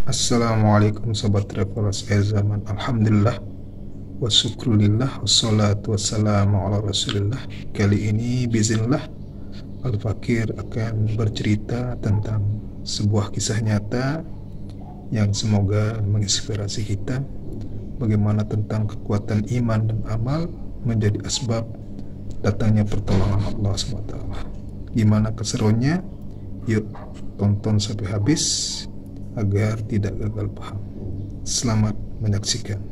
Assalamualaikum Sobat Travelers zaman. Alhamdulillah wa syukrulillah wassalatu wassalamu ala rasulillah. Kali ini biiznillah Al-Fakir akan bercerita tentang sebuah kisah nyata yang semoga menginspirasi kita bagaimana tentang kekuatan iman dan amal menjadi asbab datangnya pertolongan Allah SWT. Gimana keseruannya? Yuk tonton sampai habis agar tidak gagal paham. Selamat menyaksikan.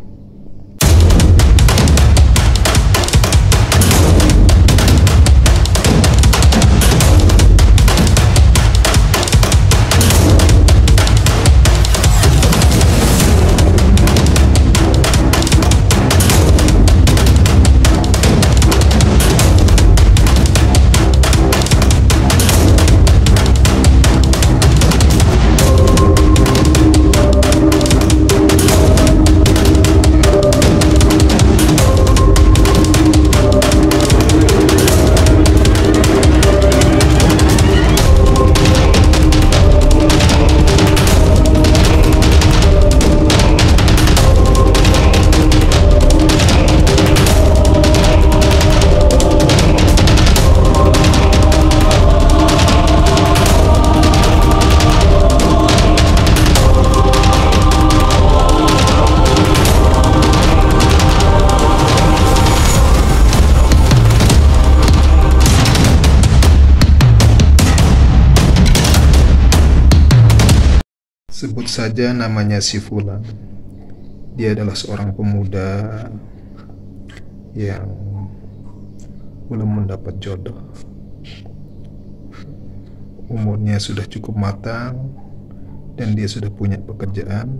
Sebut saja namanya si Fulan. Dia adalah seorang pemuda yang belum mendapat jodoh. Umurnya sudah cukup matang dan dia sudah punya pekerjaan.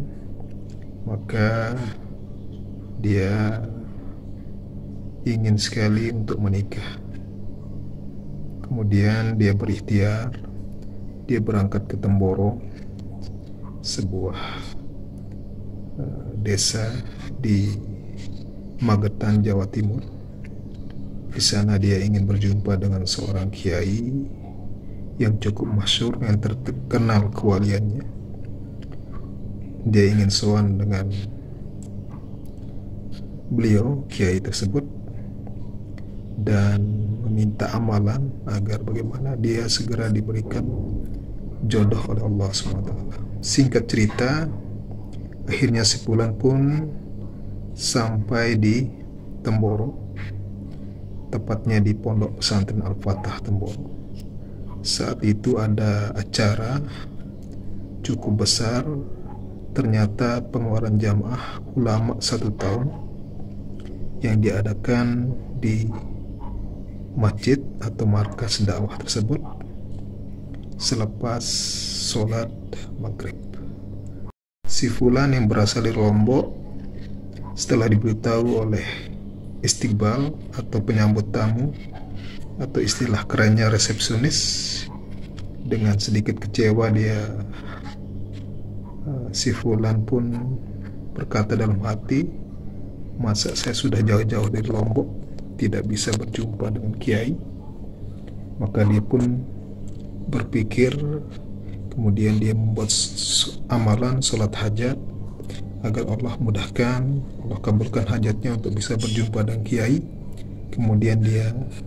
Maka dia ingin sekali untuk menikah. Kemudian dia berikhtiar. Dia berangkat ke Temboro, sebuah desa di Magetan, Jawa Timur. Di sana dia ingin berjumpa dengan seorang kiai yang cukup masyhur, yang terkenal kewaliannya. Dia ingin sowan dengan beliau, kiai tersebut, dan meminta amalan agar bagaimana dia segera diberikan jodoh oleh Allah SWT. Singkat cerita, akhirnya si Fulan pun sampai di Temboro, tepatnya di Pondok Pesantren Al-Fatah Temboro. Saat itu ada acara cukup besar, ternyata pengeluaran jamaah ulama 1 tahun yang diadakan di masjid atau markas dakwah tersebut selepas sholat maghrib. Si Fulan yang berasal dari Lombok, setelah diberitahu oleh istiqbal atau penyambut tamu atau istilah kerennya resepsionis, dengan sedikit kecewa si Fulan pun berkata dalam hati, masa saya sudah jauh-jauh dari Lombok tidak bisa berjumpa dengan kiai. Maka dia pun berpikir, kemudian dia membuat amalan sholat hajat agar Allah mudahkan, Allah kabulkan hajatnya untuk bisa berjumpa dengan kiai. Kemudian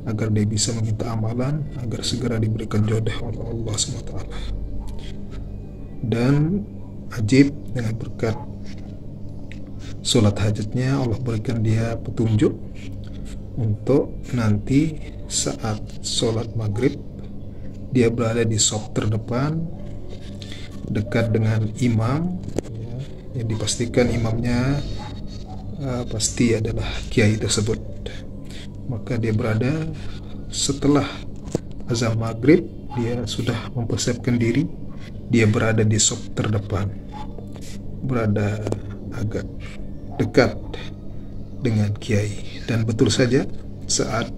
agar dia bisa meminta amalan agar segera diberikan jodoh oleh Allah SWT. Dan ajib, dengan berkat sholat hajatnya Allah berikan dia petunjuk untuk nanti saat sholat maghrib dia berada di saf terdepan dekat dengan imam, yang dipastikan imamnya pasti adalah kiai tersebut. Maka dia berada setelah azan maghrib, dia sudah mempersiapkan diri, dia berada di saf terdepan, berada agak dekat dengan kiai. Dan betul saja, saat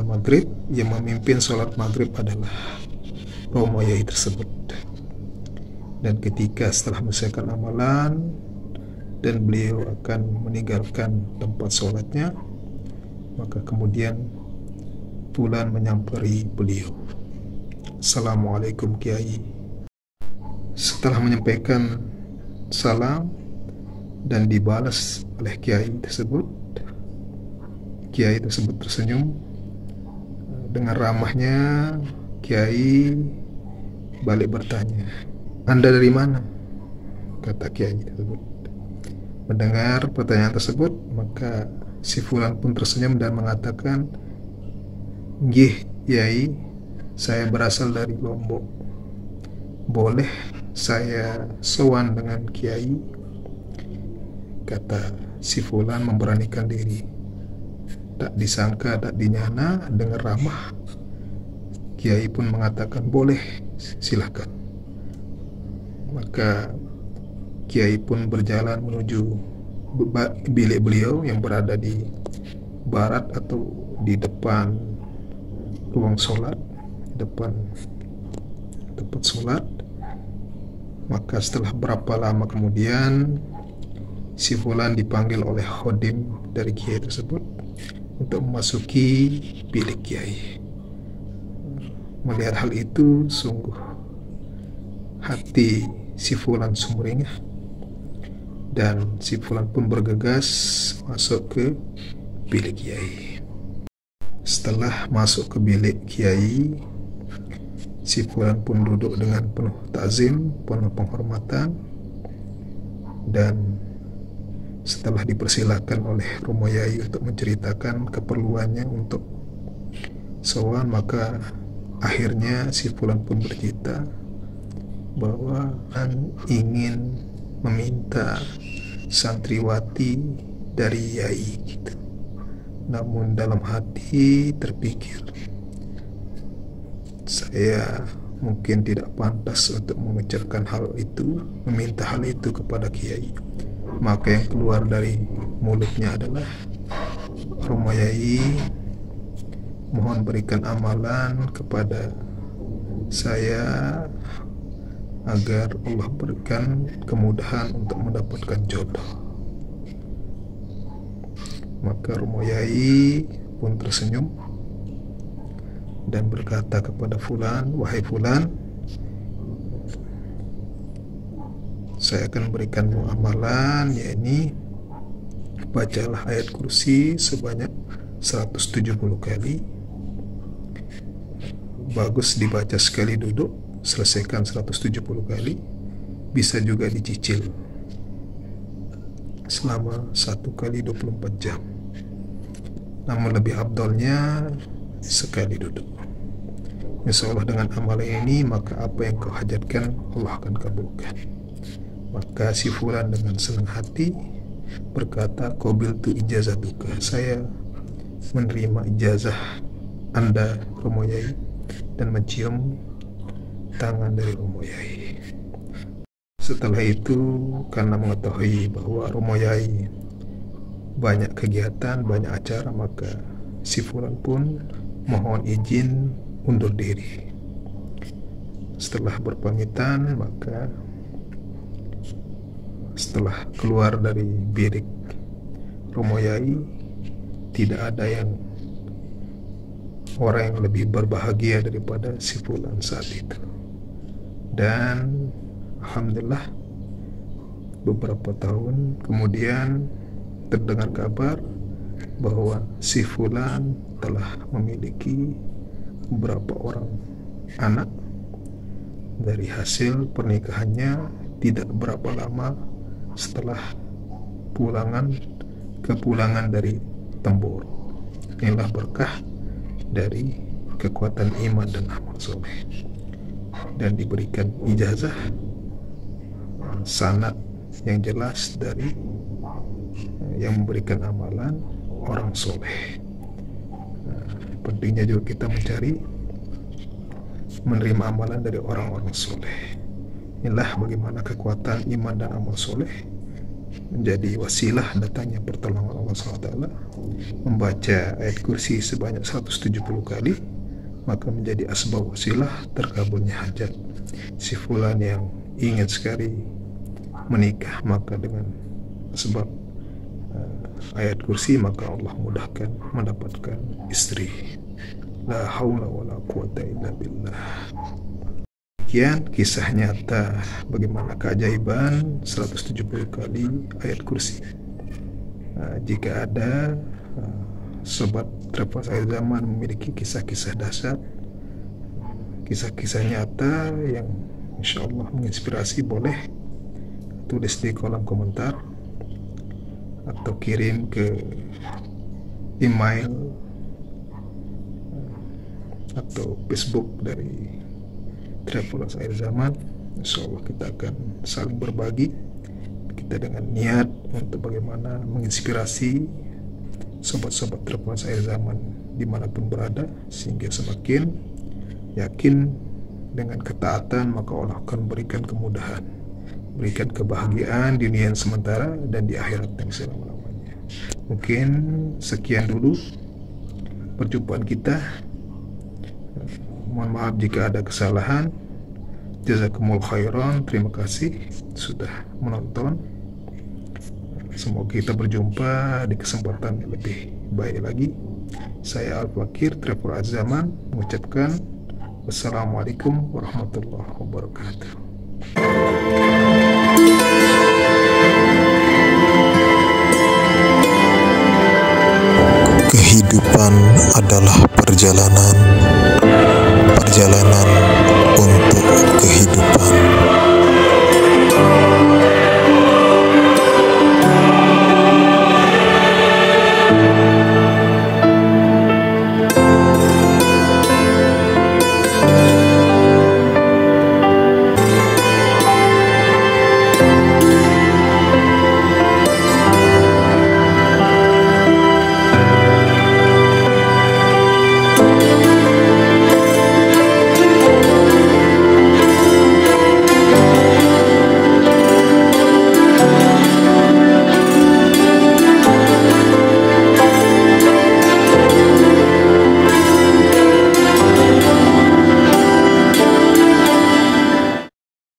maghrib, yang memimpin sholat maghrib adalah Romo Yai tersebut. Dan ketika setelah menyelesaikan amalan dan beliau akan meninggalkan tempat sholatnya, maka kemudian Fulan menyamperi beliau. Assalamualaikum Kiai. Setelah menyampaikan salam dan dibalas oleh kiai tersebut. Kiai tersebut tersenyum. Dengan ramahnya, kiai balik bertanya, "Anda dari mana?" kata kiai tersebut. Mendengar pertanyaan tersebut, maka si fulan pun tersenyum dan mengatakan, "Nggih, Yai, saya berasal dari Lombok. Boleh saya sowan dengan kiai?" kata si fulan memberanikan diri. Tak disangka, tak dinyana, dengan ramah kiai pun mengatakan, "Boleh, silakan." Maka kiai pun berjalan menuju bilik beliau yang berada di barat atau di depan ruang sholat, depan tempat sholat. Maka setelah berapa lama kemudian, si fulan dipanggil oleh khodim dari kiai tersebut untuk memasuki bilik kiai. Melihat hal itu, sungguh hati si fulan sumringah, dan si fulan pun bergegas masuk ke bilik kiai. Setelah masuk ke bilik kiai, si fulan pun duduk dengan penuh takzim, penuh penghormatan, dan setelah dipersilakan oleh Romo Yai untuk menceritakan keperluannya untuk sowan, maka akhirnya si fulan pun bercerita bahwa ingin meminta santriwati dari Yai gitu. Namun dalam hati terpikir, saya mungkin tidak pantas untuk mengucapkan hal itu, meminta hal itu kepada kiai. Maka yang keluar dari mulutnya adalah, "Romo Yai, mohon berikan amalan kepada saya agar Allah berikan kemudahan untuk mendapatkan jodoh." Maka Romo Yai pun tersenyum dan berkata kepada fulan, "Wahai fulan, saya akan berikanmu amalan, yakni bacalah ayat kursi sebanyak 170 kali. Bagus dibaca sekali duduk, selesaikan 170 kali. Bisa juga dicicil selama 1 kali 24 jam. Namun lebih afdolnya sekali duduk. Insya Allah dengan amalan ini, maka apa yang kau hajatkan Allah akan kabulkan." Maka si fulan dengan senang hati berkata, "Qabiltu ijazatuka." Saya menerima ijazah Anda, Romo Yai, dan mencium tangan dari Romo Yai. Setelah itu, karena mengetahui bahwa Romo Yai banyak kegiatan, banyak acara, maka si fulan pun mohon izin undur diri. Setelah berpamitan, maka setelah keluar dari bilik Romo Yai, tidak ada orang yang lebih berbahagia daripada si fulan saat itu. Dan alhamdulillah, beberapa tahun kemudian terdengar kabar bahwa si fulan telah memiliki beberapa orang anak. Dari hasil pernikahannya tidak berapa lama setelah kepulangan dari Temboro. Inilah berkah dari kekuatan iman dan amal soleh, dan diberikan ijazah sanad yang jelas dari yang memberikan amalan orang soleh. Pentingnya juga kita menerima amalan dari orang-orang soleh. Inilah bagaimana kekuatan iman dan amal soleh menjadi wasilah datangnya pertolongan Allah SWT. Membaca ayat kursi sebanyak 170 kali, maka menjadi asbab wasilah terkabulnya hajat si fulan yang ingin sekali menikah. Maka dengan sebab ayat kursi, maka Allah mudahkan mendapatkan istri. La haula wala quwata illa billah. Demikian kisah nyata bagaimana keajaiban 170 kali ayat kursi. Jika ada sobat Travelers Akhir Zaman memiliki kisah-kisah dahsyat, kisah-kisah nyata yang insya Allah menginspirasi, boleh tulis di kolom komentar atau kirim ke email atau Facebook dari Travelers Akhir Zaman. Insya Allah kita akan saling berbagi, kita dengan niat untuk bagaimana menginspirasi sobat-sobat Travelers Akhir Zaman dimanapun berada, sehingga semakin yakin dengan ketaatan maka Allah akan berikan kemudahan, berikan kebahagiaan di dunia yang sementara dan di akhirat yang selama-lamanya. Mungkin sekian dulu perjumpaan kita. Mohon maaf jika ada kesalahan. Jazakumullah khairan. Terima kasih sudah menonton. Semoga kita berjumpa di kesempatan yang lebih baik lagi. Saya Al-Fakir Travelers Zaman mengucapkan wassalamualaikum warahmatullahi wabarakatuh. Kehidupan adalah perjalanan